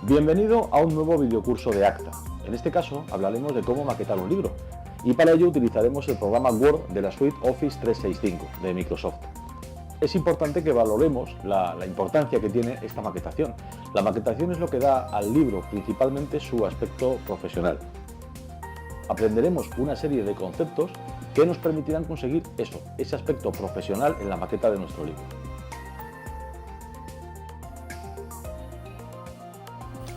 Bienvenido a un nuevo videocurso de Acta. En este caso hablaremos de cómo maquetar un libro y para ello utilizaremos el programa Word de la suite Office 365 de Microsoft. Es importante que valoremos la importancia que tiene esta maquetación. La maquetación es lo que da al libro principalmente su aspecto profesional. Aprenderemos una serie de conceptos que nos permitirán conseguir ese aspecto profesional en la maqueta de nuestro libro.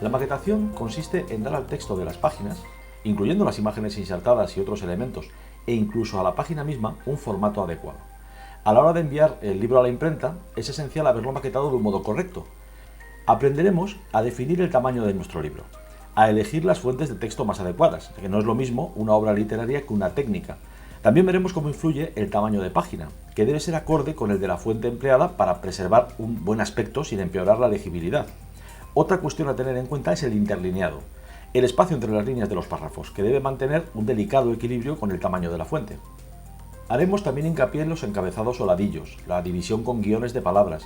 La maquetación consiste en dar al texto de las páginas, incluyendo las imágenes insertadas y otros elementos, e incluso a la página misma, un formato adecuado. A la hora de enviar el libro a la imprenta, es esencial haberlo maquetado de un modo correcto. Aprenderemos a definir el tamaño de nuestro libro, a elegir las fuentes de texto más adecuadas, que no es lo mismo una obra literaria que una técnica. También veremos cómo influye el tamaño de página, que debe ser acorde con el de la fuente empleada para preservar un buen aspecto sin empeorar la legibilidad. Otra cuestión a tener en cuenta es el interlineado, el espacio entre las líneas de los párrafos, que debe mantener un delicado equilibrio con el tamaño de la fuente. Haremos también hincapié en los encabezados o ladillos, la división con guiones de palabras,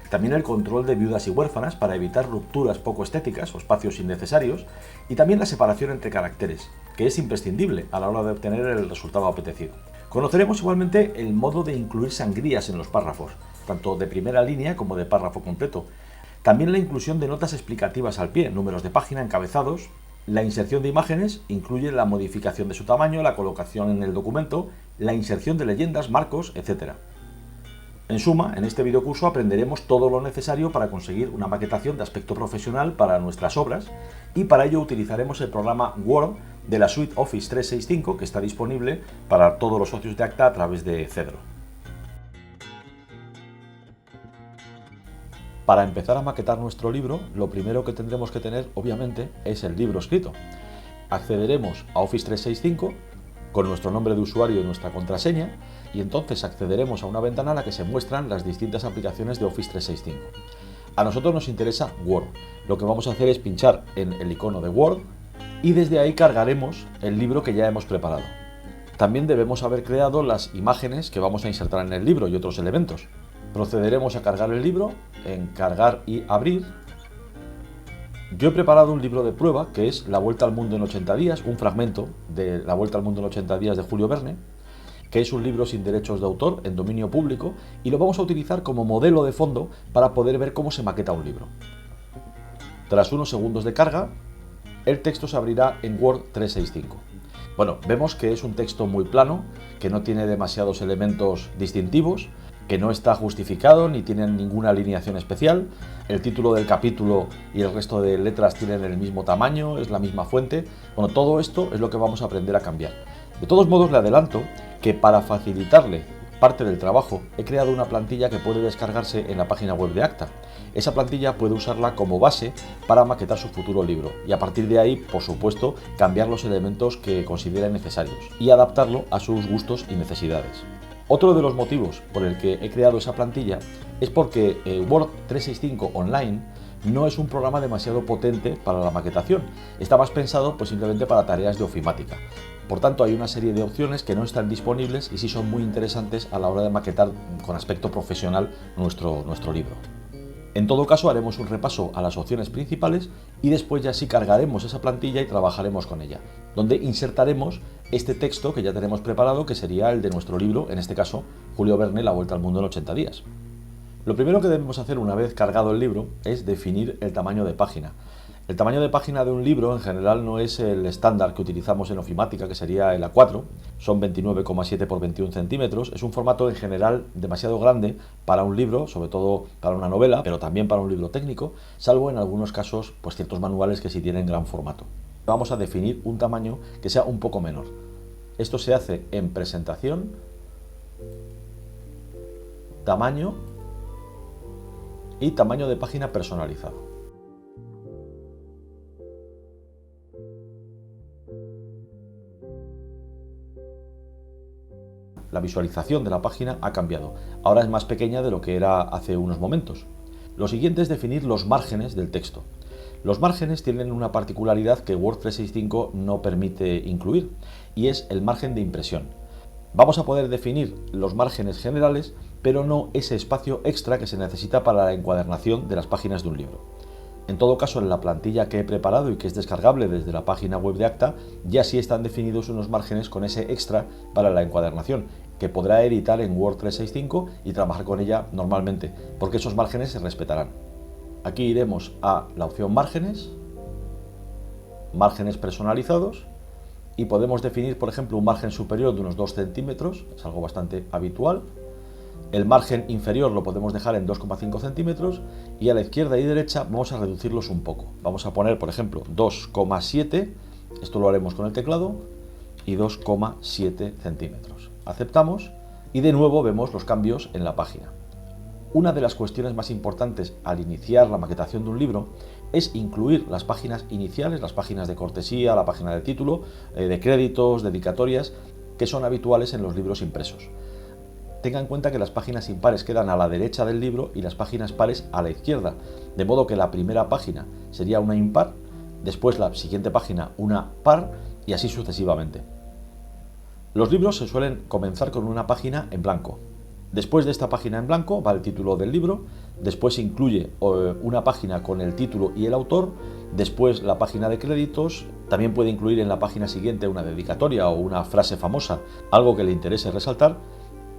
también el control de viudas y huérfanas para evitar rupturas poco estéticas o espacios innecesarios, y también la separación entre caracteres, que es imprescindible a la hora de obtener el resultado apetecido. Conoceremos igualmente el modo de incluir sangrías en los párrafos, tanto de primera línea como de párrafo completo. También la inclusión de notas explicativas al pie, números de página, encabezados. La inserción de imágenes incluye la modificación de su tamaño, la colocación en el documento, la inserción de leyendas, marcos, etc. En suma, en este videocurso aprenderemos todo lo necesario para conseguir una maquetación de aspecto profesional para nuestras obras y para ello utilizaremos el programa Word de la suite Office 365 que está disponible para todos los socios de Acta a través de Cedro. Para empezar a maquetar nuestro libro, lo primero que tendremos que tener, obviamente, es el libro escrito. Accederemos a Office 365 con nuestro nombre de usuario y nuestra contraseña y entonces accederemos a una ventana en la que se muestran las distintas aplicaciones de Office 365. A nosotros nos interesa Word. Lo que vamos a hacer es pinchar en el icono de Word y desde ahí cargaremos el libro que ya hemos preparado. También debemos haber creado las imágenes que vamos a insertar en el libro y otros elementos. Procederemos a cargar el libro, en cargar y abrir. Yo he preparado un libro de prueba que es La Vuelta al Mundo en 80 días, un fragmento de La Vuelta al Mundo en 80 días de Julio Verne, que es un libro sin derechos de autor, en dominio público, y lo vamos a utilizar como modelo de fondo para poder ver cómo se maqueta un libro. Tras unos segundos de carga, el texto se abrirá en Word 365. Bueno, vemos que es un texto muy plano, que no tiene demasiados elementos distintivos, que no está justificado ni tienen ninguna alineación especial. El título del capítulo y el resto de letras tienen el mismo tamaño, es la misma fuente. Bueno, todo esto es lo que vamos a aprender a cambiar. De todos modos, le adelanto que para facilitarle parte del trabajo he creado una plantilla que puede descargarse en la página web de Acta. Esa plantilla puede usarla como base para maquetar su futuro libro y a partir de ahí, por supuesto, cambiar los elementos que considere necesarios y adaptarlo a sus gustos y necesidades. Otro de los motivos por el que he creado esa plantilla es porque Word 365 Online no es un programa demasiado potente para la maquetación. Está más pensado pues, simplemente para tareas de ofimática. Por tanto, hay una serie de opciones que no están disponibles y sí son muy interesantes a la hora de maquetar con aspecto profesional nuestro libro. En todo caso, haremos un repaso a las opciones principales y después ya sí cargaremos esa plantilla y trabajaremos con ella, donde insertaremos este texto que ya tenemos preparado, que sería el de nuestro libro, en este caso, Julio Verne, La Vuelta al Mundo en 80 días. Lo primero que debemos hacer una vez cargado el libro es definir el tamaño de página. El tamaño de página de un libro en general no es el estándar que utilizamos en ofimática, que sería el A4, son 29,7 por 21 centímetros, es un formato en general demasiado grande para un libro, sobre todo para una novela, pero también para un libro técnico, salvo en algunos casos pues ciertos manuales que sí tienen gran formato. Vamos a definir un tamaño que sea un poco menor. Esto se hace en presentación, tamaño y tamaño de página personalizado. La visualización de la página ha cambiado. Ahora es más pequeña de lo que era hace unos momentos. Lo siguiente es definir los márgenes del texto. Los márgenes tienen una particularidad que Word 365 no permite incluir, y es el margen de impresión. Vamos a poder definir los márgenes generales, pero no ese espacio extra que se necesita para la encuadernación de las páginas de un libro. En todo caso, en la plantilla que he preparado y que es descargable desde la página web de Acta, ya sí están definidos unos márgenes con ese extra para la encuadernación, que podrá editar en Word 365 y trabajar con ella normalmente, porque esos márgenes se respetarán. Aquí iremos a la opción márgenes, márgenes personalizados, y podemos definir, por ejemplo, un margen superior de unos 2 centímetros, es algo bastante habitual. El margen inferior lo podemos dejar en 2,5 centímetros y a la izquierda y derecha vamos a reducirlos un poco. Vamos a poner, por ejemplo, 2,7, esto lo haremos con el teclado, y 2,7 centímetros. Aceptamos y de nuevo vemos los cambios en la página. Una de las cuestiones más importantes al iniciar la maquetación de un libro es incluir las páginas iniciales, las páginas de cortesía, la página de título, de créditos, dedicatorias, que son habituales en los libros impresos. Tenga en cuenta que las páginas impares quedan a la derecha del libro y las páginas pares a la izquierda, de modo que la primera página sería una impar, después la siguiente página una par y así sucesivamente. Los libros se suelen comenzar con una página en blanco. Después de esta página en blanco va el título del libro, después se incluye una página con el título y el autor, después la página de créditos, también puede incluir en la página siguiente una dedicatoria o una frase famosa, algo que le interese resaltar.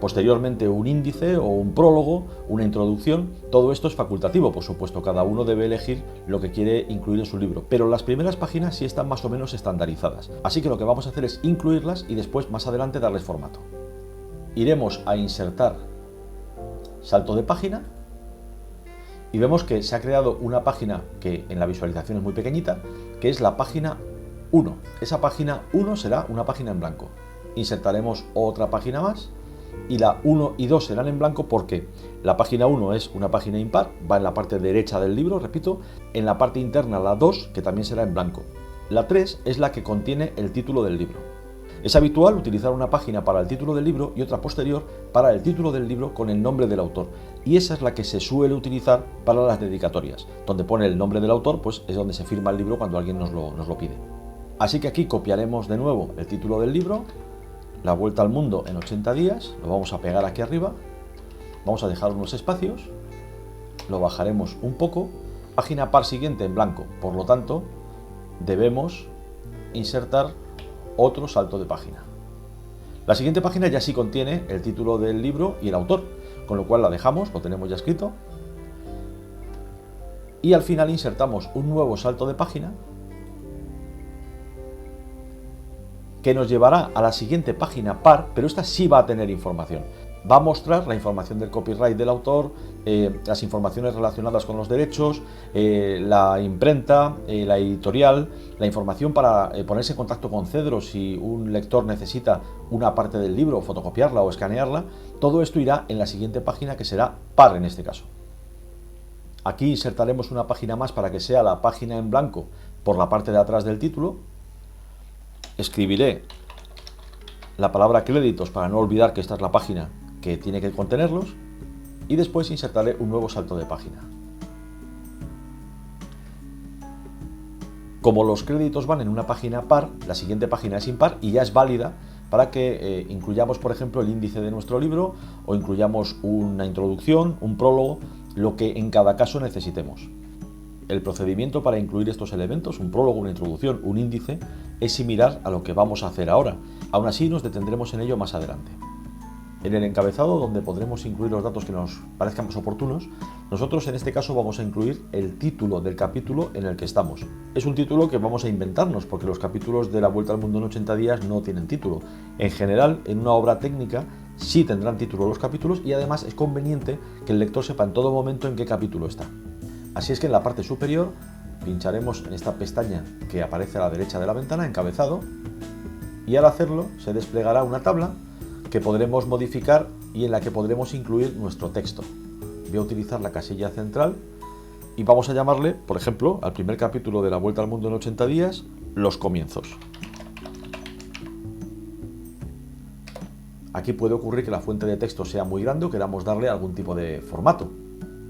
Posteriormente un índice o un prólogo, una introducción, todo esto es facultativo, por supuesto, cada uno debe elegir lo que quiere incluir en su libro, pero las primeras páginas sí están más o menos estandarizadas, así que lo que vamos a hacer es incluirlas y después más adelante darles formato. Iremos a insertar salto de página y vemos que se ha creado una página que en la visualización es muy pequeñita, que es la página 1. Esa página 1 será una página en blanco. Insertaremos otra página más y la 1 y 2 serán en blanco porque la página 1 es una página impar, va en la parte derecha del libro, repito, en la parte interna la 2, que también será en blanco. La 3 es la que contiene el título del libro. Es habitual utilizar una página para el título del libro y otra posterior para el título del libro con el nombre del autor, y esa es la que se suele utilizar para las dedicatorias, donde pone el nombre del autor, pues es donde se firma el libro cuando alguien nos lo pide. Así que aquí copiaremos de nuevo el título del libro, La vuelta al mundo en 80 días, lo vamos a pegar aquí arriba, vamos a dejar unos espacios, lo bajaremos un poco, página par siguiente en blanco, por lo tanto debemos insertar otro salto de página. La siguiente página ya sí contiene el título del libro y el autor, con lo cual la dejamos, lo tenemos ya escrito, y al final insertamos un nuevo salto de página que nos llevará a la siguiente página par, pero esta sí va a tener información. Va a mostrar la información del copyright del autor, las informaciones relacionadas con los derechos, la imprenta, la editorial, la información para ponerse en contacto con Cedros si un lector necesita una parte del libro, fotocopiarla o escanearla. Todo esto irá en la siguiente página, que será par en este caso. Aquí insertaremos una página más para que sea la página en blanco por la parte de atrás del título. Escribiré la palabra créditos para no olvidar que esta es la página que tiene que contenerlos y después insertaré un nuevo salto de página. Como los créditos van en una página par, la siguiente página es impar y ya es válida para que incluyamos, por ejemplo, el índice de nuestro libro o incluyamos una introducción, un prólogo, lo que en cada caso necesitemos. El procedimiento para incluir estos elementos, un prólogo, una introducción, un índice, es similar a lo que vamos a hacer ahora. Aún así nos detendremos en ello más adelante. En el encabezado, donde podremos incluir los datos que nos parezcan más oportunos, nosotros en este caso vamos a incluir el título del capítulo en el que estamos. Es un título que vamos a inventarnos, porque los capítulos de La Vuelta al Mundo en 80 días no tienen título. En general, en una obra técnica sí tendrán título los capítulos y además es conveniente que el lector sepa en todo momento en qué capítulo está. Así es que en la parte superior pincharemos en esta pestaña que aparece a la derecha de la ventana, encabezado, y al hacerlo se desplegará una tabla que podremos modificar y en la que podremos incluir nuestro texto. Voy a utilizar la casilla central y vamos a llamarle, por ejemplo, al primer capítulo de La Vuelta al Mundo en 80 días, Los comienzos. Aquí puede ocurrir que la fuente de texto sea muy grande o queramos darle algún tipo de formato.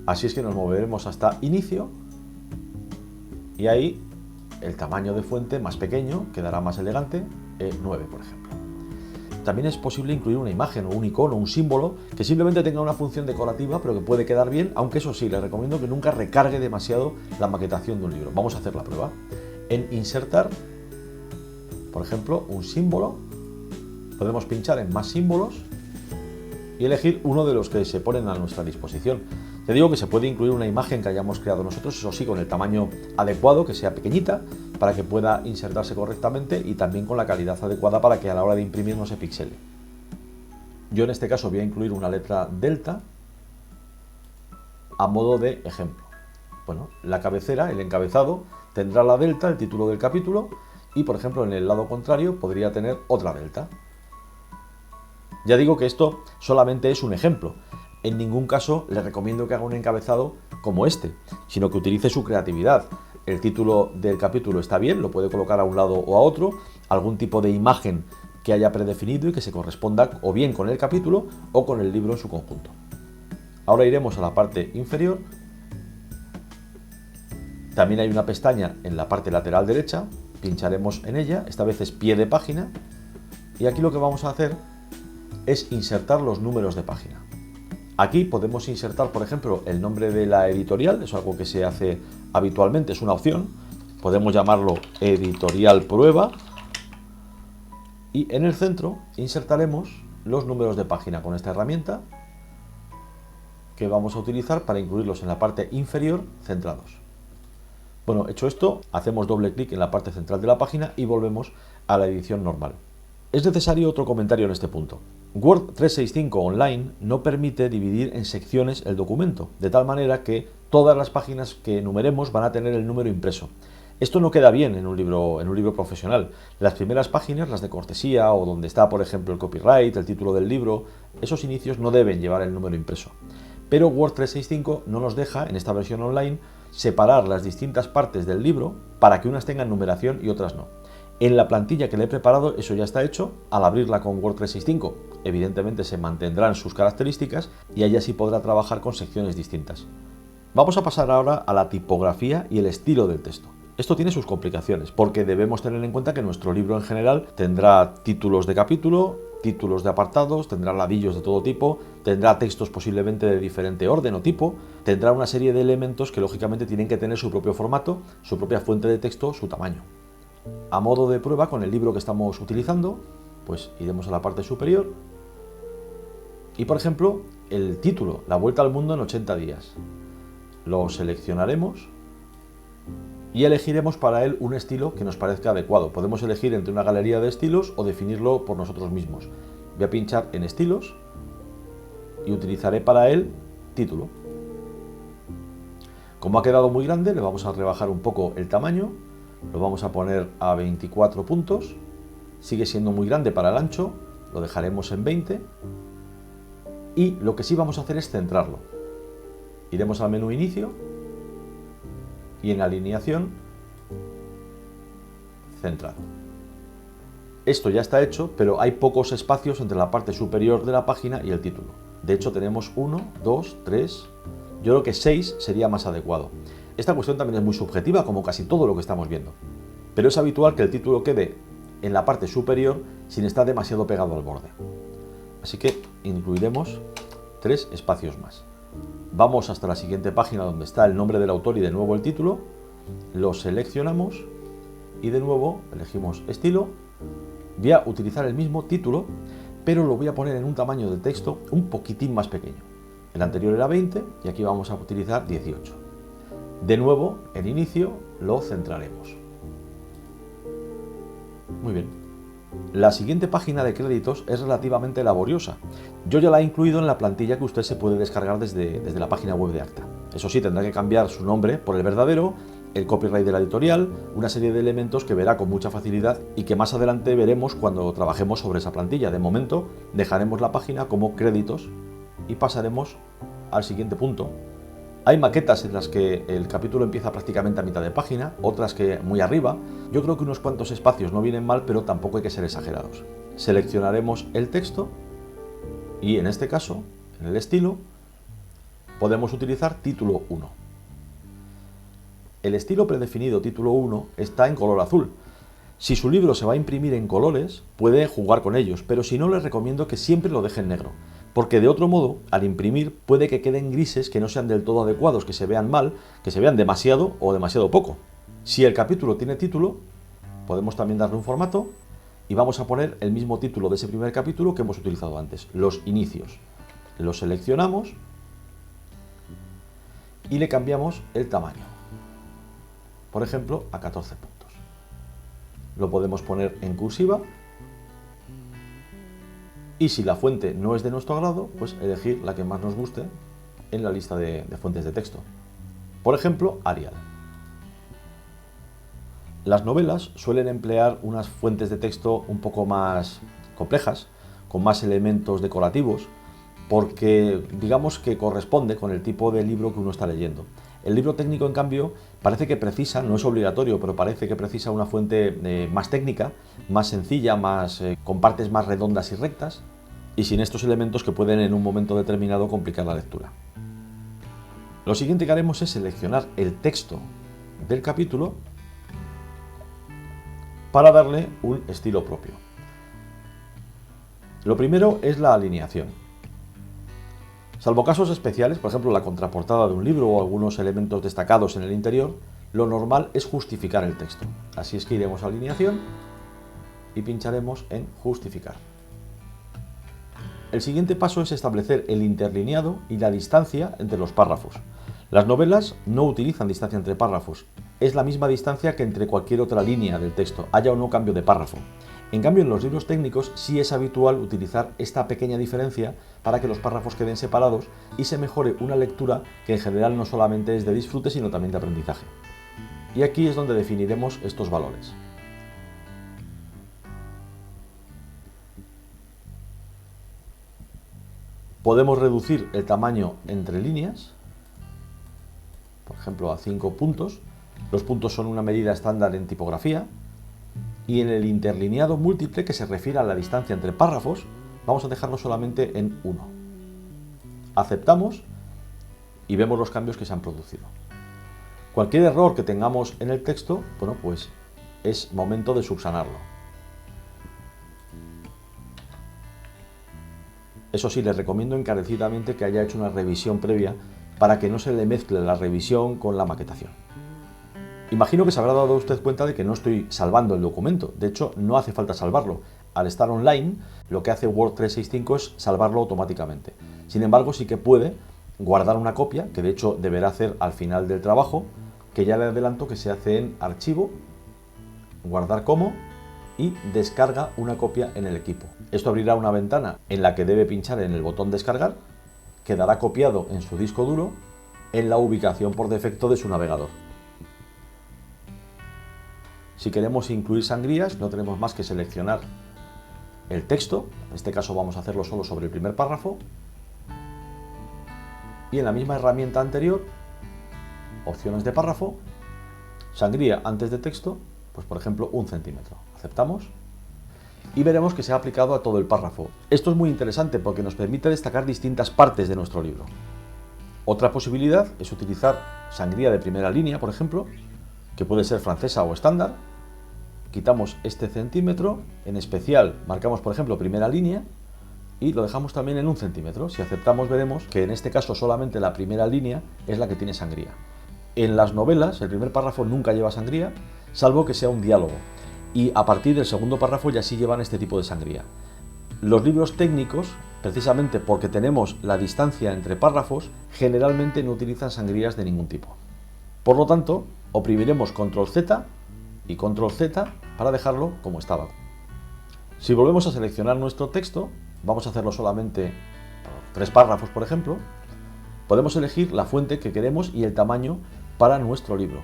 Así es que nos moveremos hasta inicio y ahí el tamaño de fuente más pequeño quedará más elegante, 9 por ejemplo. también es posible incluir una imagen o un icono, un símbolo, que simplemente tenga una función decorativa, pero que puede quedar bien, aunque eso sí, les recomiendo que nunca recargue demasiado la maquetación de un libro. Vamos a hacer la prueba. En insertar, por ejemplo, un símbolo, podemos pinchar en más símbolos y elegir uno de los que se ponen a nuestra disposición. Te digo que se puede incluir una imagen que hayamos creado nosotros, eso sí, con el tamaño adecuado, que sea pequeñita, para que pueda insertarse correctamente y también con la calidad adecuada para que a la hora de imprimir no se pixele. Yo en este caso voy a incluir una letra delta a modo de ejemplo. Bueno, la cabecera, el encabezado, tendrá la delta, el título del capítulo, y por ejemplo en el lado contrario podría tener otra delta. Ya digo que esto solamente es un ejemplo. En ningún caso le recomiendo que haga un encabezado como este, sino que utilice su creatividad. El título del capítulo está bien, lo puede colocar a un lado o a otro, algún tipo de imagen que haya predefinido y que se corresponda o bien con el capítulo o con el libro en su conjunto. Ahora iremos a la parte inferior. También hay una pestaña en la parte lateral derecha, pincharemos en ella, esta vez es pie de página, y aquí lo que vamos a hacer es insertar los números de página. Aquí podemos insertar, por ejemplo, el nombre de la editorial, es algo que se hace habitualmente, es una opción. Podemos llamarlo editorial prueba. Y en el centro insertaremos los números de página con esta herramienta que vamos a utilizar para incluirlos en la parte inferior centrados. Bueno, hecho esto, hacemos doble clic en la parte central de la página y volvemos a la edición normal. Es necesario otro comentario en este punto. Word 365 Online no permite dividir en secciones el documento, de tal manera que todas las páginas que enumeremos van a tener el número impreso. Esto no queda bien en un libro profesional. Las primeras páginas, las de cortesía o donde está, por ejemplo, el copyright, el título del libro, esos inicios no deben llevar el número impreso. Pero Word 365 no nos deja, en esta versión online, separar las distintas partes del libro para que unas tengan numeración y otras no. En la plantilla que le he preparado eso ya está hecho. Al abrirla con Word 365 evidentemente se mantendrán sus características y allí sí podrá trabajar con secciones distintas. Vamos a pasar ahora a la tipografía y el estilo del texto. Esto tiene sus complicaciones porque debemos tener en cuenta que nuestro libro en general tendrá títulos de capítulo, títulos de apartados, tendrá ladillos de todo tipo, tendrá textos posiblemente de diferente orden o tipo, tendrá una serie de elementos que lógicamente tienen que tener su propio formato, su propia fuente de texto, su tamaño. A modo de prueba con el libro que estamos utilizando, pues iremos a la parte superior y por ejemplo el título, La vuelta al mundo en 80 días. Lo seleccionaremos y elegiremos para él un estilo que nos parezca adecuado. Podemos elegir entre una galería de estilos o definirlo por nosotros mismos. Voy a pinchar en estilos y utilizaré para él título. Como ha quedado muy grande, le vamos a rebajar un poco el tamaño. Lo vamos a poner a 24 puntos. Sigue siendo muy grande para el ancho. Lo dejaremos en 20. Y lo que sí vamos a hacer es centrarlo. Iremos al menú inicio y en alineación centrado. Esto ya está hecho, pero hay pocos espacios entre la parte superior de la página y el título. De hecho tenemos 1, 2, 3, yo creo que 6 sería más adecuado. Esta cuestión también es muy subjetiva, como casi todo lo que estamos viendo. Pero es habitual que el título quede en la parte superior sin estar demasiado pegado al borde. Así que incluiremos 3 espacios más. Vamos hasta la siguiente página donde está el nombre del autor y de nuevo el título. Lo seleccionamos y de nuevo elegimos estilo. Voy a utilizar el mismo título, pero lo voy a poner en un tamaño de texto un poquitín más pequeño. El anterior era 20 y aquí vamos a utilizar 18. De nuevo, en inicio, lo centraremos. Muy bien. La siguiente página de créditos es relativamente laboriosa. Yo ya la he incluido en la plantilla que usted se puede descargar desde la página web de Acta. Eso sí, tendrá que cambiar su nombre por el verdadero, el copyright de la editorial, una serie de elementos que verá con mucha facilidad y que más adelante veremos cuando trabajemos sobre esa plantilla. De momento, dejaremos la página como créditos y pasaremos al siguiente punto. Hay maquetas en las que el capítulo empieza prácticamente a mitad de página, otras que muy arriba. Yo creo que unos cuantos espacios no vienen mal, pero tampoco hay que ser exagerados. Seleccionaremos el texto y en este caso, en el estilo, podemos utilizar título 1. El estilo predefinido título 1 está en color azul. Si su libro se va a imprimir en colores, puede jugar con ellos, pero si no, les recomiendo que siempre lo deje en negro, porque de otro modo, al imprimir, puede que queden grises que no sean del todo adecuados, que se vean mal, que se vean demasiado o demasiado poco. Si el capítulo tiene título, podemos también darle un formato y vamos a poner el mismo título de ese primer capítulo que hemos utilizado antes, los inicios. Lo seleccionamos y le cambiamos el tamaño, por ejemplo, a 14 puntos. Lo podemos poner en cursiva y si la fuente no es de nuestro agrado, pues elegir la que más nos guste en la lista de fuentes de texto. Por ejemplo, Arial. Las novelas suelen emplear unas fuentes de texto un poco más complejas, con más elementos decorativos, porque digamos que corresponde con el tipo de libro que uno está leyendo. El libro técnico, en cambio, parece que precisa, no es obligatorio, pero parece que precisa una fuente más técnica, más sencilla, con partes más redondas y rectas, y sin estos elementos que pueden en un momento determinado complicar la lectura. Lo siguiente que haremos es seleccionar el texto del capítulo para darle un estilo propio. Lo primero es la alineación. Salvo casos especiales, por ejemplo la contraportada de un libro o algunos elementos destacados en el interior, lo normal es justificar el texto. Así es que iremos a alineación y pincharemos en justificar. El siguiente paso es establecer el interlineado y la distancia entre los párrafos. Las novelas no utilizan distancia entre párrafos, es la misma distancia que entre cualquier otra línea del texto, haya o no cambio de párrafo. En cambio, en los libros técnicos sí es habitual utilizar esta pequeña diferencia para que los párrafos queden separados y se mejore una lectura que en general no solamente es de disfrute, sino también de aprendizaje. Y aquí es donde definiremos estos valores. Podemos reducir el tamaño entre líneas, por ejemplo a 5 puntos. Los puntos son una medida estándar en tipografía. Y en el interlineado múltiple, que se refiere a la distancia entre párrafos, vamos a dejarlo solamente en 1. Aceptamos y vemos los cambios que se han producido. Cualquier error que tengamos en el texto, bueno, pues es momento de subsanarlo. Eso sí, les recomiendo encarecidamente que haya hecho una revisión previa para que no se le mezcle la revisión con la maquetación. Imagino que se habrá dado usted cuenta de que no estoy salvando el documento. De hecho, no hace falta salvarlo. Al estar online, lo que hace Word 365 es salvarlo automáticamente. Sin embargo, sí que puede guardar una copia, que de hecho deberá hacer al final del trabajo, que ya le adelanto que se hace en Archivo, Guardar como y Descarga una copia en el equipo. Esto abrirá una ventana en la que debe pinchar en el botón Descargar, quedará copiado en su disco duro en la ubicación por defecto de su navegador. Si queremos incluir sangrías, no tenemos más que seleccionar el texto, en este caso vamos a hacerlo solo sobre el primer párrafo, y en la misma herramienta anterior, opciones de párrafo, sangría antes de texto, pues por ejemplo 1 centímetro. Aceptamos y veremos que se ha aplicado a todo el párrafo. Esto es muy interesante porque nos permite destacar distintas partes de nuestro libro. Otra posibilidad es utilizar sangría de primera línea, por ejemplo, que puede ser francesa o estándar. Quitamos este centímetro, en especial marcamos por ejemplo primera línea y lo dejamos también en 1 centímetro. Si aceptamos veremos que en este caso solamente la primera línea es la que tiene sangría. En las novelas el primer párrafo nunca lleva sangría, salvo que sea un diálogo, y a partir del segundo párrafo ya sí llevan este tipo de sangría. Los libros técnicos, precisamente porque tenemos la distancia entre párrafos, generalmente no utilizan sangrías de ningún tipo. Por lo tanto, oprimiremos Control Z y Control Z para dejarlo como estaba. Si volvemos a seleccionar nuestro texto, vamos a hacerlo solamente 3 párrafos, por ejemplo, podemos elegir la fuente que queremos y el tamaño para nuestro libro.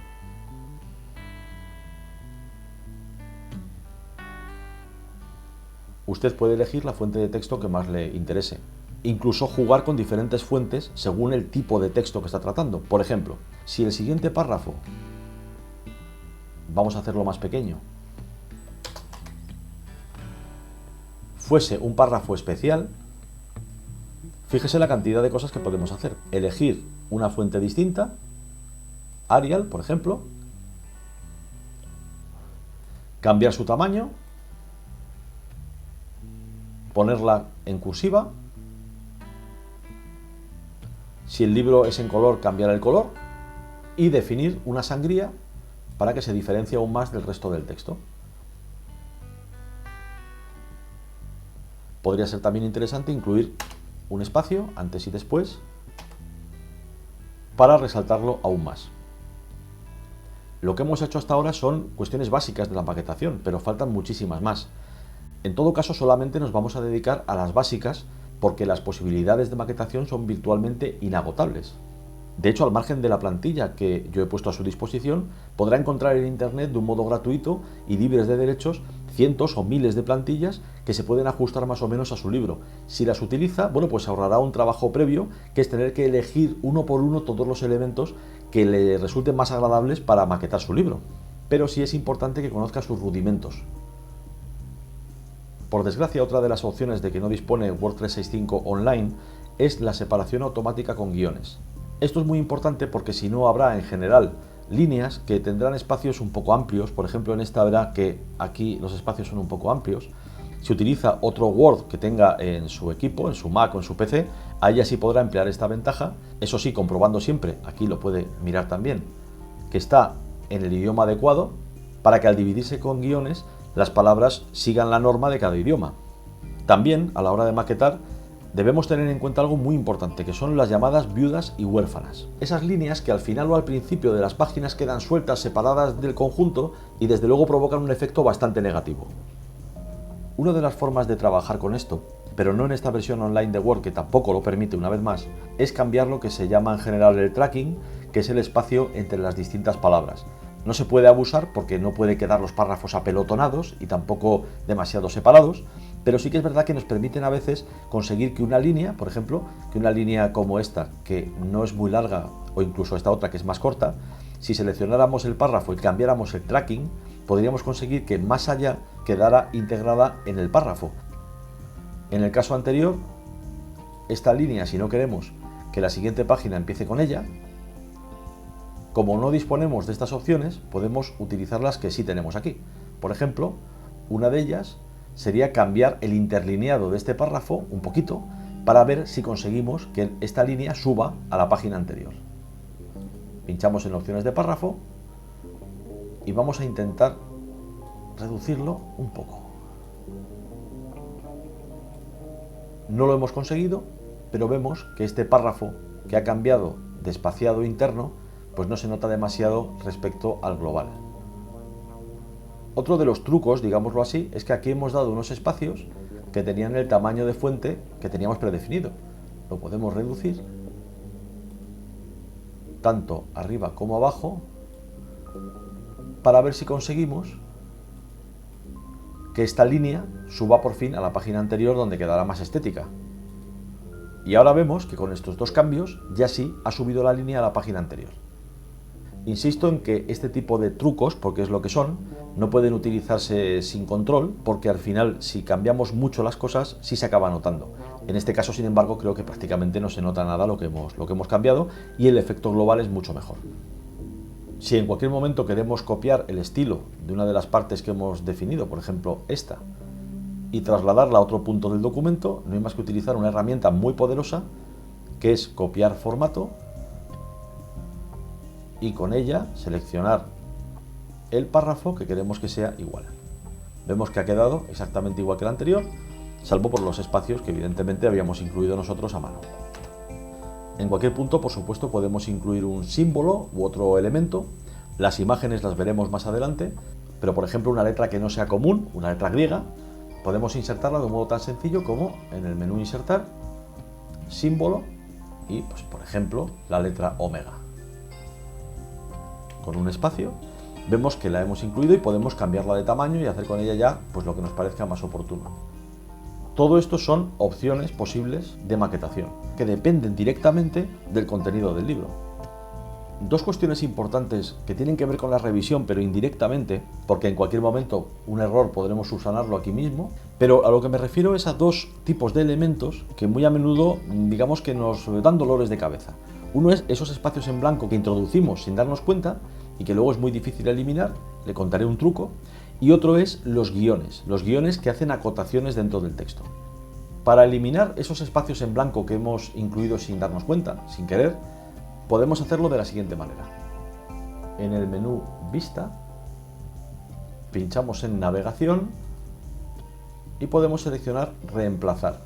Usted puede elegir la fuente de texto que más le interese. Incluso jugar con diferentes fuentes según el tipo de texto que está tratando. Por ejemplo, si el siguiente párrafo, vamos a hacerlo más pequeño, fuese un párrafo especial, fíjese la cantidad de cosas que podemos hacer. Elegir una fuente distinta, Arial, por ejemplo, cambiar su tamaño, ponerla en cursiva. Si el libro es en color, cambiar el color y definir una sangría para que se diferencie aún más del resto del texto. Podría ser también interesante incluir un espacio antes y después para resaltarlo aún más. Lo que hemos hecho hasta ahora son cuestiones básicas de la maquetación, pero faltan muchísimas más. En todo caso, solamente nos vamos a dedicar a las básicas porque las posibilidades de maquetación son virtualmente inagotables. De hecho, al margen de la plantilla que yo he puesto a su disposición, podrá encontrar en Internet de un modo gratuito y libres de derechos cientos o miles de plantillas que se pueden ajustar más o menos a su libro. Si las utiliza, bueno, pues ahorrará un trabajo previo, que es tener que elegir uno por uno todos los elementos que le resulten más agradables para maquetar su libro. Pero sí es importante que conozca sus rudimentos. Por desgracia, otra de las opciones de que no dispone Word 365 Online es la separación automática con guiones. Esto es muy importante porque si no habrá en general líneas que tendrán espacios un poco amplios. Por ejemplo, en esta verá que aquí los espacios son un poco amplios. Si utiliza otro Word que tenga en su equipo, en su Mac o en su PC, ahí sí podrá emplear esta ventaja. Eso sí, comprobando siempre, aquí lo puede mirar también, que está en el idioma adecuado para que al dividirse con guiones las palabras sigan la norma de cada idioma. También, a la hora de maquetar, debemos tener en cuenta algo muy importante, que son las llamadas viudas y huérfanas. Esas líneas que al final o al principio de las páginas quedan sueltas, separadas del conjunto y desde luego provocan un efecto bastante negativo. Una de las formas de trabajar con esto, pero no en esta versión online de Word, que tampoco lo permite una vez más, es cambiar lo que se llama en general el tracking, que es el espacio entre las distintas palabras. No se puede abusar porque no puede quedar los párrafos apelotonados y tampoco demasiado separados, pero sí que es verdad que nos permiten a veces conseguir que una línea, por ejemplo, que una línea como esta, que no es muy larga, o incluso esta otra que es más corta, si seleccionáramos el párrafo y cambiáramos el tracking, podríamos conseguir que más allá quedara integrada en el párrafo. En el caso anterior, esta línea, si no queremos que la siguiente página empiece con ella, como no disponemos de estas opciones, podemos utilizar las que sí tenemos aquí. Por ejemplo, una de ellas sería cambiar el interlineado de este párrafo un poquito para ver si conseguimos que esta línea suba a la página anterior. Pinchamos en opciones de párrafo y vamos a intentar reducirlo un poco. No lo hemos conseguido, pero vemos que este párrafo que ha cambiado de espaciado interno pues no se nota demasiado respecto al global. Otro de los trucos, digámoslo así, es que aquí hemos dado unos espacios que tenían el tamaño de fuente que teníamos predefinido. Lo podemos reducir tanto arriba como abajo para ver si conseguimos que esta línea suba por fin a la página anterior, donde quedará más estética. Y ahora vemos que con estos dos cambios ya sí ha subido la línea a la página anterior. Insisto en que este tipo de trucos, porque es lo que son, no pueden utilizarse sin control, porque al final si cambiamos mucho las cosas sí se acaba notando. En este caso, sin embargo, creo que prácticamente no se nota nada lo que hemos cambiado y el efecto global es mucho mejor. Si en cualquier momento queremos copiar el estilo de una de las partes que hemos definido, por ejemplo esta, y trasladarla a otro punto del documento, no hay más que utilizar una herramienta muy poderosa que es copiar formato y con ella seleccionar el párrafo que queremos que sea igual. Vemos que ha quedado exactamente igual que el anterior, salvo por los espacios que evidentemente habíamos incluido nosotros a mano. En cualquier punto, por supuesto, podemos incluir un símbolo u otro elemento. Las imágenes las veremos más adelante, pero por ejemplo una letra que no sea común, una letra griega, podemos insertarla de un modo tan sencillo como en el menú insertar, símbolo y pues por ejemplo la letra omega. Con un espacio vemos que la hemos incluido y podemos cambiarla de tamaño y hacer con ella ya pues lo que nos parezca más oportuno. Todo esto son opciones posibles de maquetación que dependen directamente del contenido del libro. Dos cuestiones importantes que tienen que ver con la revisión, pero indirectamente, porque en cualquier momento un error podremos subsanarlo aquí mismo, pero a lo que me refiero es a dos tipos de elementos que muy a menudo, digamos que nos dan dolores de cabeza. Uno es esos espacios en blanco que introducimos sin darnos cuenta y que luego es muy difícil eliminar, le contaré un truco, Y otro es los guiones que hacen acotaciones dentro del texto. Para eliminar esos espacios en blanco que hemos incluido sin darnos cuenta, sin querer, podemos hacerlo de la siguiente manera. En el menú Vista, pinchamos en Navegación y podemos seleccionar Reemplazar.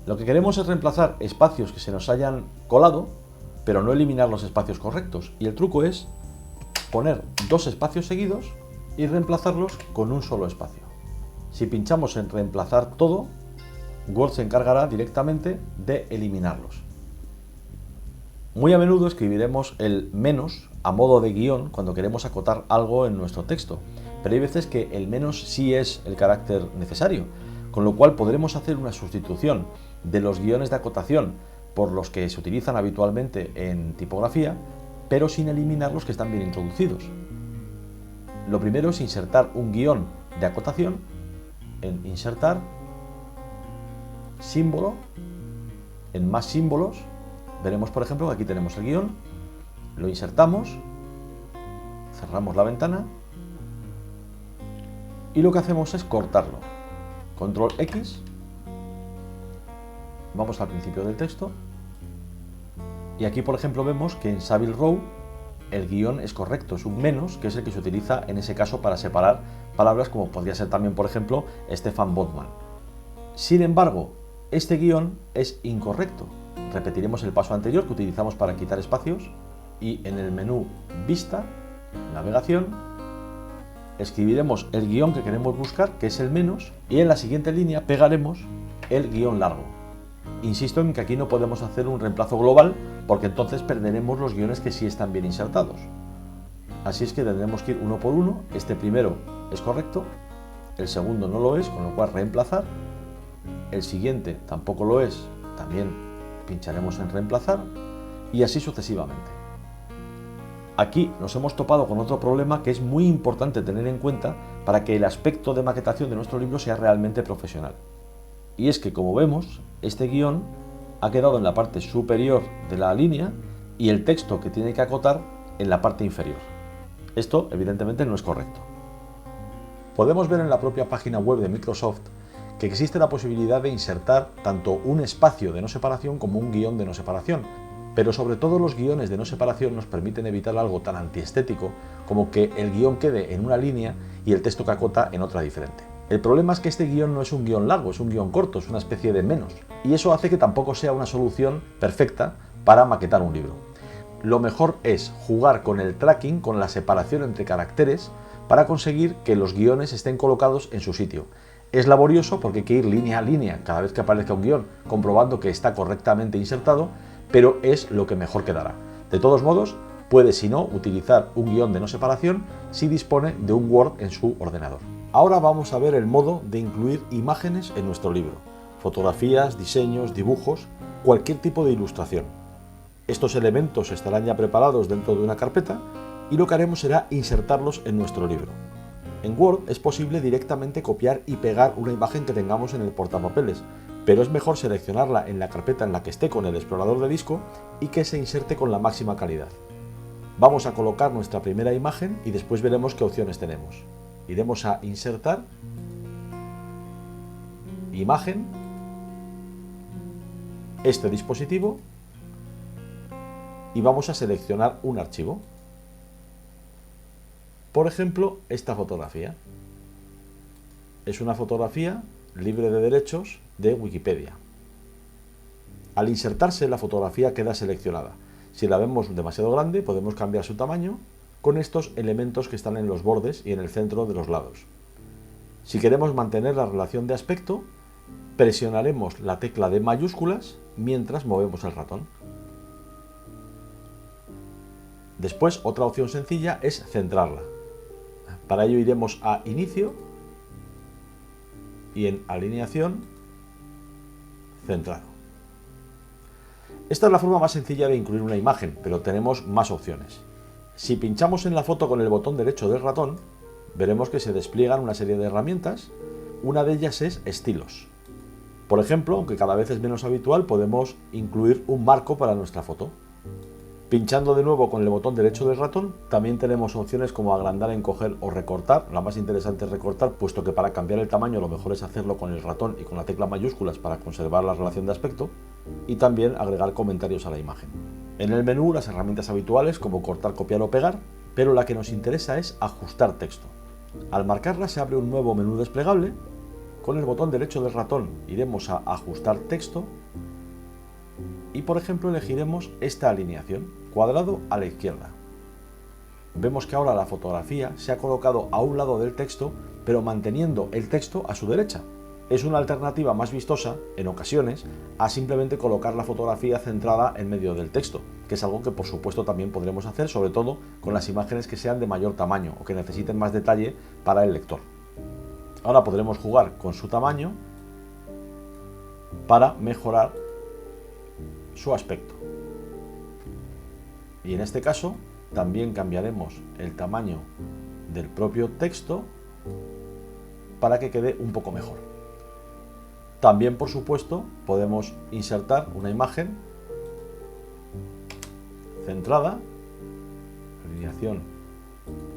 Lo que queremos es reemplazar espacios que se nos hayan colado, pero no eliminar los espacios correctos. Y el truco es poner dos espacios seguidos y reemplazarlos con un solo espacio. Si pinchamos en Reemplazar todo, Word se encargará directamente de eliminarlos. Muy a menudo escribiremos el menos a modo de guión cuando queremos acotar algo en nuestro texto, pero hay veces que el menos sí es el carácter necesario, con lo cual podremos hacer una sustitución de los guiones de acotación por los que se utilizan habitualmente en tipografía, pero sin eliminar los que están bien introducidos. Lo primero es insertar un guión de acotación en Insertar, Símbolo, en Más símbolos. Veremos, por ejemplo, que aquí tenemos el guión, lo insertamos, cerramos la ventana y lo que hacemos es cortarlo. Control X, vamos al principio del texto y aquí, por ejemplo, vemos que en Savile Row el guión es correcto, es un menos, que es el que se utiliza en ese caso para separar palabras como podría ser también, por ejemplo, Stefan Bodman. Sin embargo, este guión es incorrecto. Repetiremos el paso anterior que utilizamos para quitar espacios y en el menú Vista, Navegación, escribiremos el guión que queremos buscar, que es el menos, y en la siguiente línea pegaremos el guión largo. Insisto en que aquí no podemos hacer un reemplazo global porque entonces perderemos los guiones que sí están bien insertados. Así es que tendremos que ir uno por uno. Este primero es correcto, el segundo no lo es, con lo cual reemplazar. El siguiente tampoco lo es, también pincharemos en Reemplazar y así sucesivamente. Aquí nos hemos topado con otro problema que es muy importante tener en cuenta para que el aspecto de maquetación de nuestro libro sea realmente profesional. Y es que, como vemos, este guión ha quedado en la parte superior de la línea y el texto que tiene que acotar en la parte inferior. Esto, evidentemente, no es correcto. Podemos ver en la propia página web de Microsoft que existe la posibilidad de insertar tanto un espacio de no separación como un guión de no separación, pero sobre todo los guiones de no separación nos permiten evitar algo tan antiestético como que el guión quede en una línea y el texto que acota en otra diferente. El problema es que este guión no es un guión largo, es un guión corto, es una especie de menos, y eso hace que tampoco sea una solución perfecta para maquetar un libro. Lo mejor es jugar con el tracking, con la separación entre caracteres, para conseguir que los guiones estén colocados en su sitio. Es laborioso porque hay que ir línea a línea cada vez que aparezca un guión, comprobando que está correctamente insertado, pero es lo que mejor quedará. De todos modos, puede, si no, utilizar un guión de no separación si dispone de un Word en su ordenador. Ahora vamos a ver el modo de incluir imágenes en nuestro libro. Fotografías, diseños, dibujos, cualquier tipo de ilustración. Estos elementos estarán ya preparados dentro de una carpeta y lo que haremos será insertarlos en nuestro libro. En Word es posible directamente copiar y pegar una imagen que tengamos en el portapapeles, pero es mejor seleccionarla en la carpeta en la que esté con el explorador de disco y que se inserte con la máxima calidad. Vamos a colocar nuestra primera imagen y después veremos qué opciones tenemos. Iremos a Insertar, Imagen, este dispositivo y vamos a seleccionar un archivo. Por ejemplo, esta fotografía. Es una fotografía libre de derechos de Wikipedia. Al insertarse, la fotografía queda seleccionada. Si la vemos demasiado grande, podemos cambiar su tamaño con estos elementos que están en los bordes y en el centro de los lados. Si queremos mantener la relación de aspecto, presionaremos la tecla de mayúsculas mientras movemos el ratón. Después, otra opción sencilla es centrarla. Para ello iremos a Inicio y en Alineación, Centrado. Esta es la forma más sencilla de incluir una imagen, pero tenemos más opciones. Si pinchamos en la foto con el botón derecho del ratón, veremos que se despliegan una serie de herramientas. Una de ellas es Estilos. Por ejemplo, aunque cada vez es menos habitual, podemos incluir un marco para nuestra foto. Pinchando de nuevo con el botón derecho del ratón, también tenemos opciones como agrandar, encoger o recortar. La más interesante es recortar, puesto que para cambiar el tamaño lo mejor es hacerlo con el ratón y con la tecla mayúsculas para conservar la relación de aspecto, y también agregar comentarios a la imagen. En el menú las herramientas habituales como cortar, copiar o pegar, pero la que nos interesa es ajustar texto. Al marcarla se abre un nuevo menú desplegable. Con el botón derecho del ratón iremos a ajustar texto y, por ejemplo, elegiremos esta alineación, cuadrado a la izquierda. Vemos que ahora la fotografía se ha colocado a un lado del texto, pero manteniendo el texto a su derecha. Es una alternativa más vistosa, en ocasiones, a simplemente colocar la fotografía centrada en medio del texto, que es algo que por supuesto también podremos hacer, sobre todo con las imágenes que sean de mayor tamaño o que necesiten más detalle para el lector. Ahora podremos jugar con su tamaño para mejorar su aspecto. Y en este caso también cambiaremos el tamaño del propio texto para que quede un poco mejor. También, por supuesto, podemos insertar una imagen centrada, alineación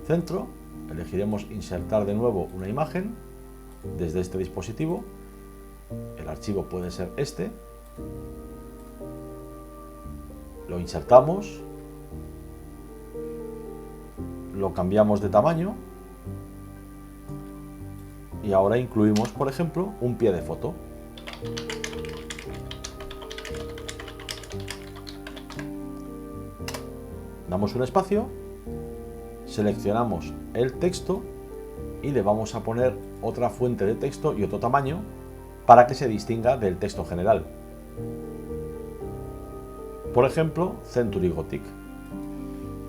centro, elegiremos insertar de nuevo una imagen desde este dispositivo, el archivo puede ser este, lo insertamos, lo cambiamos de tamaño y ahora incluimos, por ejemplo, un pie de foto. Damos un espacio, seleccionamos el texto y le vamos a poner otra fuente de texto y otro tamaño para que se distinga del texto general. Por ejemplo, Century Gothic.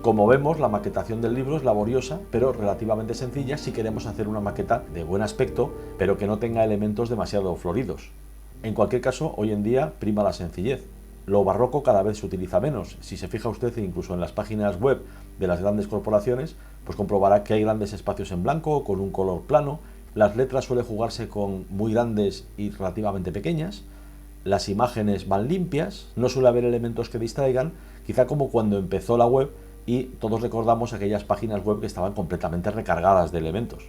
Como vemos, la maquetación del libro es laboriosa, pero relativamente sencilla si queremos hacer una maqueta de buen aspecto, pero que no tenga elementos demasiado floridos. En cualquier caso, hoy en día prima la sencillez. Lo barroco cada vez se utiliza menos. Si se fija usted incluso en las páginas web de las grandes corporaciones, pues comprobará que hay grandes espacios en blanco, con un color plano. Las letras suelen jugarse con muy grandes y relativamente pequeñas. Las imágenes van limpias, no suele haber elementos que distraigan, quizá como cuando empezó la web y todos recordamos aquellas páginas web que estaban completamente recargadas de elementos.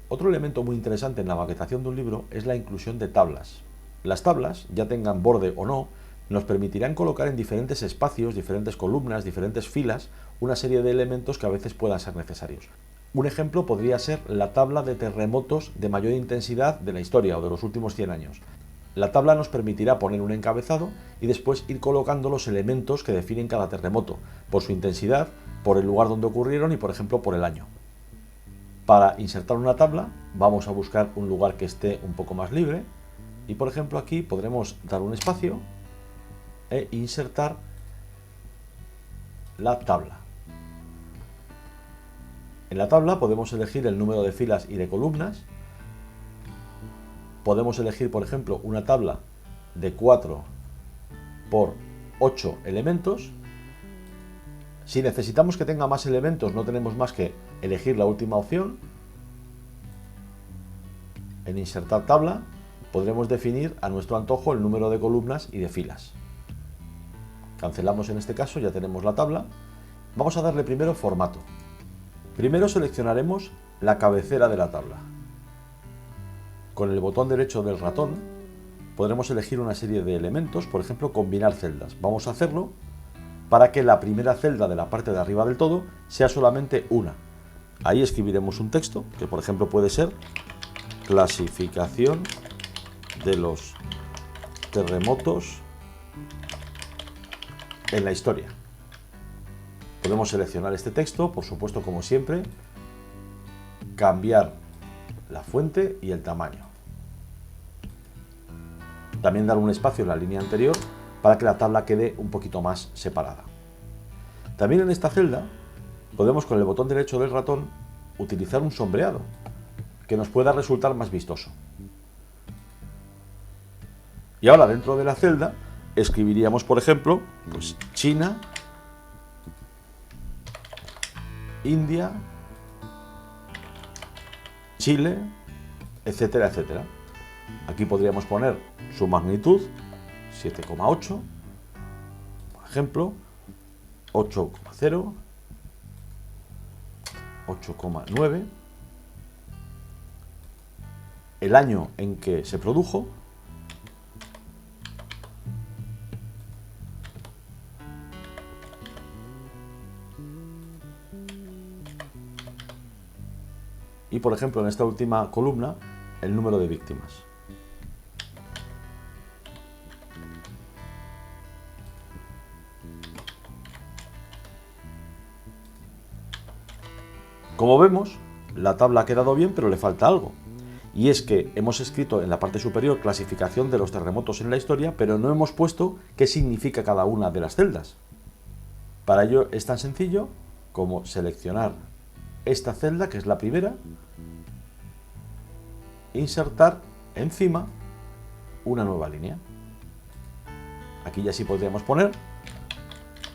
Otro elemento muy interesante en la maquetación de un libro es la inclusión de tablas. Las tablas, ya tengan borde o no, nos permitirán colocar en diferentes espacios, diferentes columnas, diferentes filas, una serie de elementos que a veces puedan ser necesarios. Un ejemplo podría ser la tabla de terremotos de mayor intensidad de la historia o de los últimos 100 años. La tabla nos permitirá poner un encabezado y después ir colocando los elementos que definen cada terremoto, por su intensidad, por el lugar donde ocurrieron y, por ejemplo, por el año. Para insertar una tabla vamos a buscar un lugar que esté un poco más libre y, por ejemplo, aquí podremos dar un espacio e insertar la tabla. En la tabla podemos elegir el número de filas y de columnas. Podemos elegir, por ejemplo, una tabla de 4 por 8 elementos. Si necesitamos que tenga más elementos, no tenemos más que elegir la última opción. En insertar tabla podremos definir a nuestro antojo el número de columnas y de filas. Cancelamos en este caso, ya tenemos la tabla. Vamos a darle primero formato. Primero seleccionaremos la cabecera de la tabla. Con el botón derecho del ratón podremos elegir una serie de elementos, por ejemplo, combinar celdas. Vamos a hacerlo para que la primera celda de la parte de arriba del todo sea solamente una. Ahí escribiremos un texto, que por ejemplo puede ser clasificación de los terremotos en la historia. Podemos seleccionar este texto, por supuesto, como siempre, cambiar la fuente y el tamaño. También dar un espacio en la línea anterior para que la tabla quede un poquito más separada. También en esta celda podemos, con el botón derecho del ratón, utilizar un sombreado que nos pueda resultar más vistoso. Y ahora dentro de la celda escribiríamos, por ejemplo, pues China, India, Chile, etcétera, etcétera. Aquí podríamos poner su magnitud, 7,8, por ejemplo, 8,0, 8,9, el año en que se produjo, y por ejemplo en esta última columna el número de víctimas. Como vemos, la tabla ha quedado bien, pero le falta algo. Y es que hemos escrito en la parte superior clasificación de los terremotos en la historia, pero no hemos puesto qué significa cada una de las celdas. Para ello es tan sencillo como seleccionar esta celda, que es la primera, insertar encima una nueva línea. Aquí ya sí podríamos poner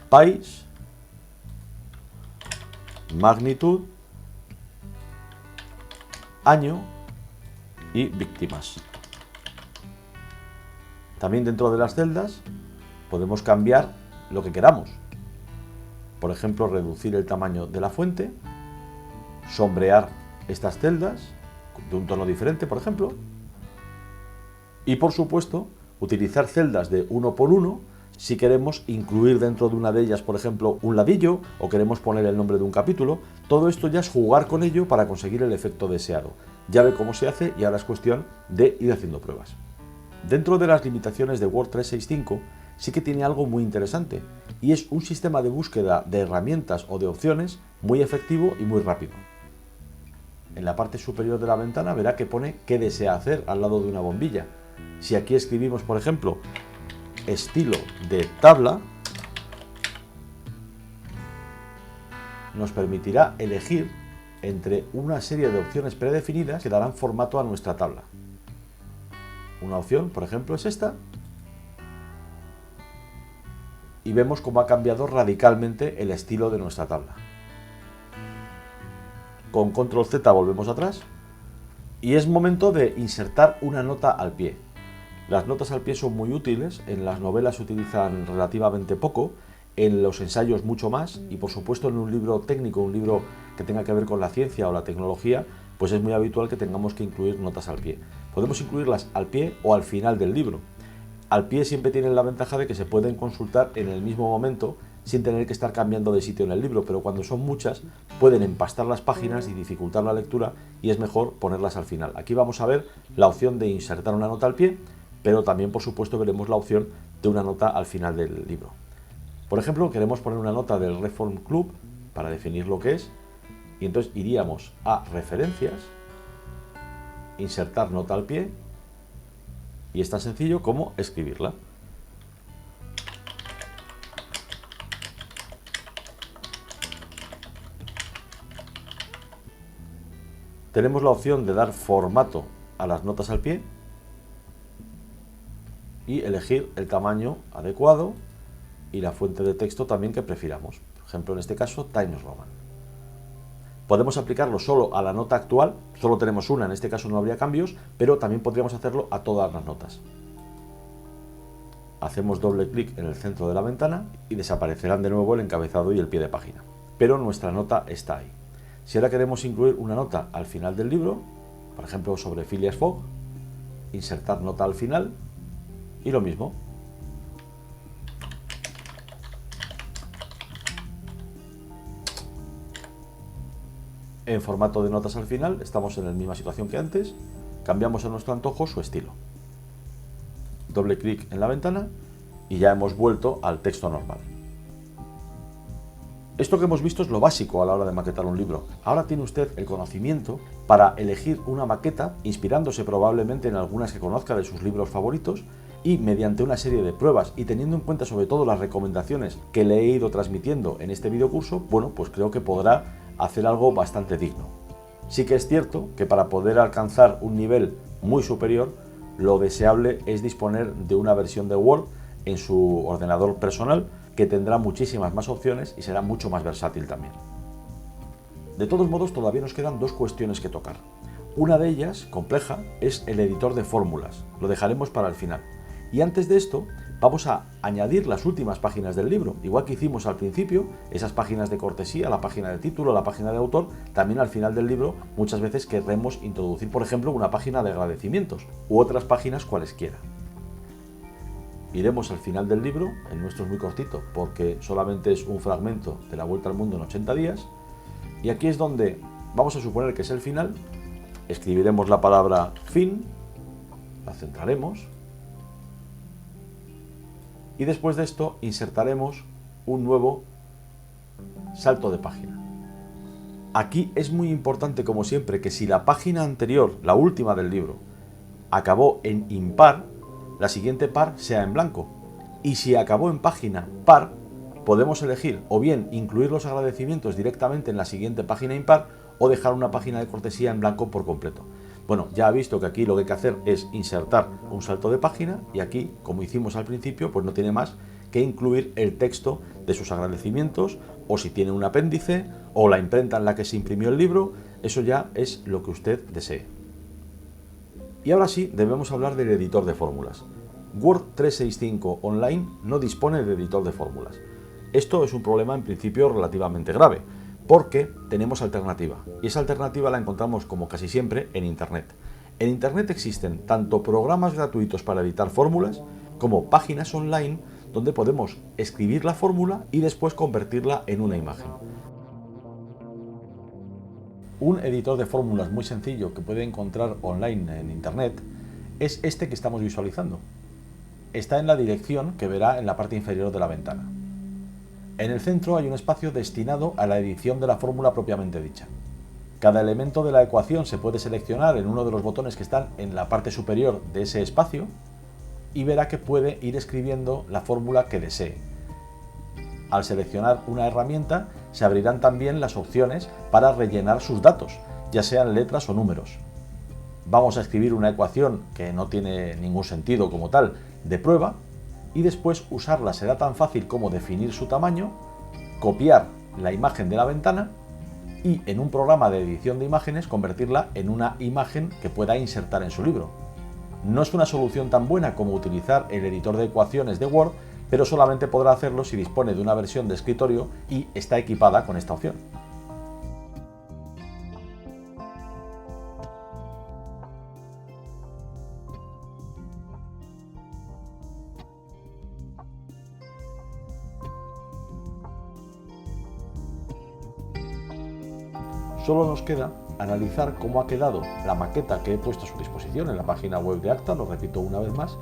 país, magnitud, año y víctimas. También dentro de las celdas podemos cambiar lo que queramos. Por ejemplo, reducir el tamaño de la fuente, sombrear estas celdas de un tono diferente, por ejemplo, y por supuesto utilizar celdas de 1 por 1 si queremos incluir dentro de una de ellas, por ejemplo, un ladillo o queremos poner el nombre de un capítulo. Todo esto ya es jugar con ello para conseguir el efecto deseado. Ya ve cómo se hace y ahora es cuestión de ir haciendo pruebas. Dentro de las limitaciones de Word 365 sí que tiene algo muy interesante y es un sistema de búsqueda de herramientas o de opciones muy efectivo y muy rápido. En la parte superior de la ventana verá que pone qué desea hacer al lado de una bombilla. Si aquí escribimos, por ejemplo, estilo de tabla, nos permitirá elegir entre una serie de opciones predefinidas que darán formato a nuestra tabla. Una opción, por ejemplo, es esta, y vemos cómo ha cambiado radicalmente el estilo de nuestra tabla. Con control Z volvemos atrás y es momento de insertar una nota al pie. Las notas al pie son muy útiles, en las novelas se utilizan relativamente poco, en los ensayos mucho más y por supuesto en un libro técnico, un libro que tenga que ver con la ciencia o la tecnología, pues es muy habitual que tengamos que incluir notas al pie. Podemos incluirlas al pie o al final del libro. Al pie siempre tienen la ventaja de que se pueden consultar en el mismo momento sin tener que estar cambiando de sitio en el libro, pero cuando son muchas pueden empastar las páginas y dificultar la lectura y es mejor ponerlas al final. Aquí vamos a ver la opción de insertar una nota al pie, pero también por supuesto veremos la opción de una nota al final del libro. Por ejemplo, queremos poner una nota del Reform Club para definir lo que es y entonces iríamos a referencias, insertar nota al pie y es tan sencillo como escribirla. Tenemos la opción de dar formato a las notas al pie y elegir el tamaño adecuado y la fuente de texto también que prefiramos. Por ejemplo, en este caso, Times Roman. Podemos aplicarlo solo a la nota actual, solo tenemos una, en este caso no habría cambios, pero también podríamos hacerlo a todas las notas. Hacemos doble clic en el centro de la ventana y desaparecerán de nuevo el encabezado y el pie de página. Pero nuestra nota está ahí. Si ahora queremos incluir una nota al final del libro, por ejemplo sobre Phileas Fogg, insertar nota al final y lo mismo. En formato de notas al final estamos en la misma situación que antes, cambiamos a nuestro antojo su estilo. Doble clic en la ventana y ya hemos vuelto al texto normal. Esto que hemos visto es lo básico a la hora de maquetar un libro. Ahora tiene usted el conocimiento para elegir una maqueta, inspirándose probablemente en algunas que conozca de sus libros favoritos, y mediante una serie de pruebas y teniendo en cuenta sobre todo las recomendaciones que le he ido transmitiendo en este videocurso, bueno, pues creo que podrá hacer algo bastante digno. Sí que es cierto que para poder alcanzar un nivel muy superior, lo deseable es disponer de una versión de Word en su ordenador personal, que tendrá muchísimas más opciones y será mucho más versátil también. De todos modos, todavía nos quedan dos cuestiones que tocar. Una de ellas, compleja, es el editor de fórmulas. Lo dejaremos para el final. Y antes de esto, vamos a añadir las últimas páginas del libro, igual que hicimos al principio, esas páginas de cortesía, la página de título, la página de autor. También al final del libro muchas veces querremos introducir, por ejemplo, una página de agradecimientos u otras páginas cualesquiera. Iremos al final del libro, el nuestro es muy cortito porque solamente es un fragmento de La Vuelta al Mundo en 80 días, y aquí es donde vamos a suponer que es el final. Escribiremos la palabra fin, la centraremos, y después de esto insertaremos un nuevo salto de página. Aquí es muy importante, como siempre, que si la página anterior, la última del libro, acabó en impar, la siguiente par sea en blanco. Y si acabó en página par, podemos elegir o bien incluir los agradecimientos directamente en la siguiente página impar o dejar una página de cortesía en blanco por completo. Bueno, ya ha visto que aquí lo que hay que hacer es insertar un salto de página, y aquí, como hicimos al principio, pues no tiene más que incluir el texto de sus agradecimientos, o si tiene un apéndice, o la imprenta en la que se imprimió el libro. Eso ya es lo que usted desee. Y ahora sí, debemos hablar del editor de fórmulas. Word 365 Online no dispone de editor de fórmulas. Esto es un problema en principio relativamente grave, porque tenemos alternativa, y esa alternativa la encontramos, como casi siempre, en Internet. En Internet existen tanto programas gratuitos para editar fórmulas como páginas online donde podemos escribir la fórmula y después convertirla en una imagen. Un editor de fórmulas muy sencillo que puede encontrar online en Internet es este que estamos visualizando. Está en la dirección que verá en la parte inferior de la ventana. En el centro hay un espacio destinado a la edición de la fórmula propiamente dicha. Cada elemento de la ecuación se puede seleccionar en uno de los botones que están en la parte superior de ese espacio, y verá que puede ir escribiendo la fórmula que desee. Al seleccionar una herramienta, se abrirán también las opciones para rellenar sus datos, ya sean letras o números. Vamos a escribir una ecuación que no tiene ningún sentido como tal, de prueba, y después usarla será tan fácil como definir su tamaño, copiar la imagen de la ventana y en un programa de edición de imágenes convertirla en una imagen que pueda insertar en su libro. No es una solución tan buena como utilizar el editor de ecuaciones de Word, pero solamente podrá hacerlo si dispone de una versión de escritorio y está equipada con esta opción. Solo nos queda analizar cómo ha quedado la maqueta que he puesto a su disposición en la página web de Acta, lo repito una vez más,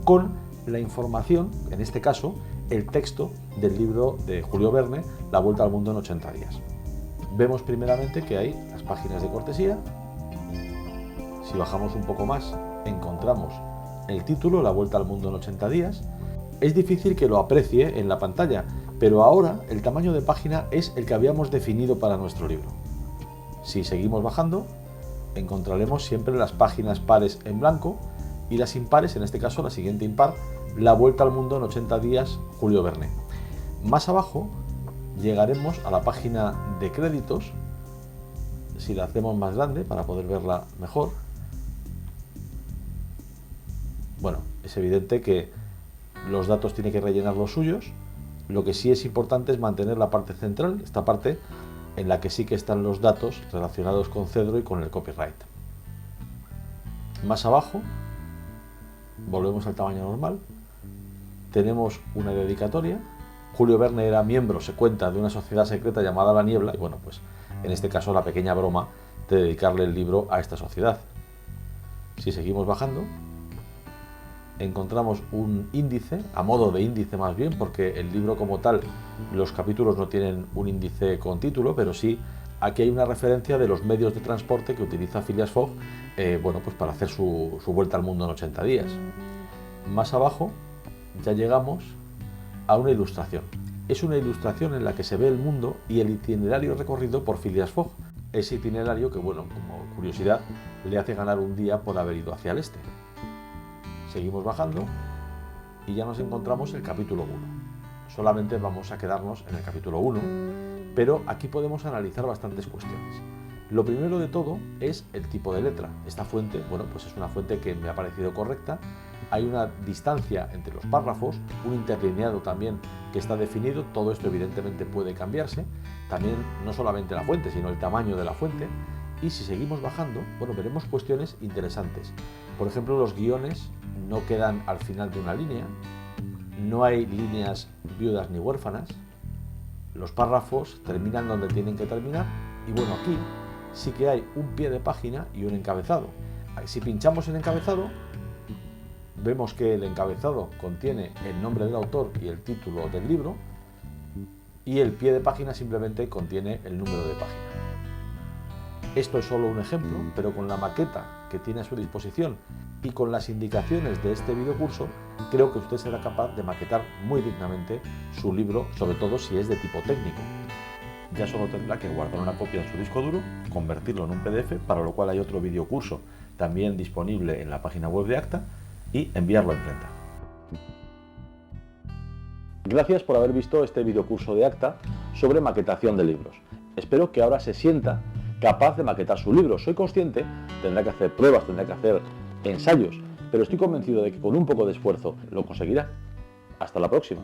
con la información, en este caso, el texto del libro de Julio Verne, La Vuelta al Mundo en 80 días. Vemos primeramente que hay las páginas de cortesía. Si bajamos un poco más, encontramos el título, La Vuelta al Mundo en 80 días. Es difícil que lo aprecie en la pantalla, pero ahora el tamaño de página es el que habíamos definido para nuestro libro. Si seguimos bajando, encontraremos siempre las páginas pares en blanco y las impares, en este caso la siguiente impar, La Vuelta al Mundo en 80 días, Julio Verne. Más abajo llegaremos a la página de créditos. Si la hacemos más grande para poder verla mejor, bueno, es evidente que los datos tiene que rellenar los suyos. Lo que sí es importante es mantener la parte central, esta parte en la que sí que están los datos relacionados con Cedro y con el copyright. Más abajo, volvemos al tamaño normal, tenemos una dedicatoria. Julio Verne era miembro, se cuenta, de una sociedad secreta llamada La Niebla, y bueno, pues en este caso la pequeña broma de dedicarle el libro a esta sociedad. Si seguimos bajando, encontramos un índice, a modo de índice más bien, porque el libro como tal, los capítulos no tienen un índice con título, pero sí aquí hay una referencia de los medios de transporte que utiliza Phileas Fogg, bueno, pues para hacer su vuelta al mundo en 80 días. Más abajo ya llegamos a una ilustración. Es una ilustración en la que se ve el mundo y el itinerario recorrido por Phileas Fogg. Ese itinerario que, bueno, como curiosidad, le hace ganar un día por haber ido hacia el este. Seguimos bajando y ya nos encontramos el capítulo 1. Solamente vamos a quedarnos en el capítulo 1, pero aquí podemos analizar bastantes cuestiones. Lo primero de todo es el tipo de letra. Esta fuente, bueno, pues es una fuente que me ha parecido correcta. Hay una distancia entre los párrafos, un interlineado también que está definido. Todo esto evidentemente puede cambiarse. También no solamente la fuente, sino el tamaño de la fuente. Y si seguimos bajando, bueno, veremos cuestiones interesantes. Por ejemplo, los guiones no quedan al final de una línea. No hay líneas viudas ni huérfanas. Los párrafos terminan donde tienen que terminar. Y bueno, aquí sí que hay un pie de página y un encabezado. Si pinchamos en encabezado, vemos que el encabezado contiene el nombre del autor y el título del libro, y el pie de página simplemente contiene el número de página. Esto es solo un ejemplo, pero con la maqueta que tiene a su disposición y con las indicaciones de este videocurso, creo que usted será capaz de maquetar muy dignamente su libro, sobre todo si es de tipo técnico. Ya solo tendrá que guardar una copia en su disco duro, convertirlo en un PDF, para lo cual hay otro videocurso también disponible en la página web de ACTA, y enviarlo a imprenta. Gracias por haber visto este videocurso de ACTA sobre maquetación de libros. Espero que ahora se sienta capaz de maquetar su libro. Soy consciente, tendrá que hacer pruebas, tendrá que hacer ensayos, pero estoy convencido de que con un poco de esfuerzo lo conseguirá. Hasta la próxima.